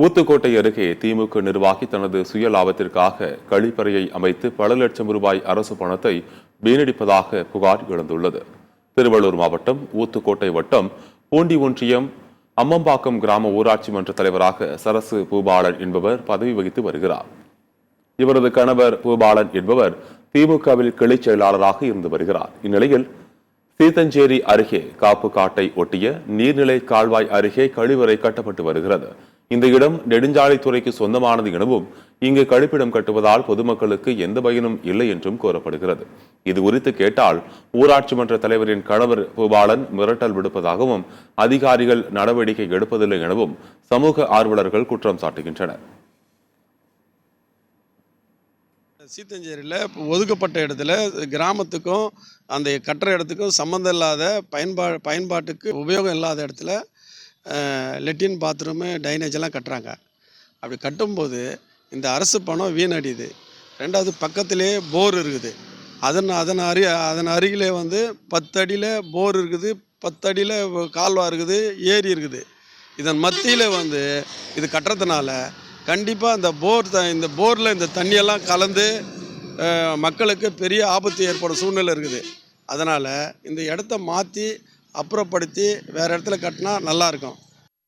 ஊத்துக்கோட்டை அருகே திமுக நிர்வாகி தனது சுய லாபத்திற்காக கழிப்பறையை அமைத்து பல லட்சம் ரூபாய் அரசு பணத்தை வீணடிப்பதாக புகார் எழுந்துள்ளது. திருவள்ளூர் மாவட்டம் ஊத்துக்கோட்டை வட்டம் பூண்டி ஒன்றியம் அம்மம்பாக்கம் கிராம ஊராட்சி மன்ற தலைவராக சரசு பூபாலன் என்பவர் பதவி வகித்து வருகிறார். இவரது கணவர் பூபாலன் என்பவர் திமுகவில் கிளை செயலாளராக இருந்து வருகிறார். இந்நிலையில் சீத்தஞ்சேரி அருகே காப்பு காட்டை ஒட்டிய நீர்நிலை கால்வாய் அருகே கழிவறை கட்டப்பட்டு வருகிறது. இந்த இடம் நெடுஞ்சாலைத்துறைக்கு சொந்தமானது எனவும் இங்கு கழிப்பிடம் கட்டுவதால் பொதுமக்களுக்கு எந்த பயனும் இல்லை என்றும் கூறப்படுகிறது. இது குறித்து கேட்டால் ஊராட்சி மன்ற தலைவரின் கணவர் பூபாலன் மிரட்டல் விடுப்பதாகவும் அதிகாரிகள் நடவடிக்கை எடுப்பதில்லை எனவும் சமூக ஆர்வலர்கள் குற்றம் சாட்டுகின்றனர். சீத்தஞ்சேரியில் ஒதுக்கப்பட்ட இடத்துல கிராமத்துக்கும் அந்த கட்டுற இடத்துக்கும் சம்மந்தம் இல்லாத பயன்பாட்டுக்கு உபயோகம் இல்லாத இடத்துல லெட்டின் பாத்ரூமு டைனேஜ் எல்லாம் கட்டுறாங்க. அப்படி கட்டும்போது இந்த அரசு பணம் வீணடியுது. ரெண்டாவது பக்கத்திலே போர் இருக்குது. அதன் அருகிலே 10 அடியில் போர் இருக்குது, 10 அடியில் கால்வா இருக்குது, ஏரி இருக்குது. இதன் மத்தியில் இது கட்டுறதுனால கண்டிப்பாக இந்த போரில் இந்த தண்ணியெல்லாம் கலந்து மக்களுக்கு பெரிய ஆபத்து ஏற்படும் சூழ்நிலை இருக்குது. அதனால் இந்த இடத்த மாற்றி அப்புறப்படுத்தி வேறு இடத்துல கட்டினா நல்லாயிருக்கும்.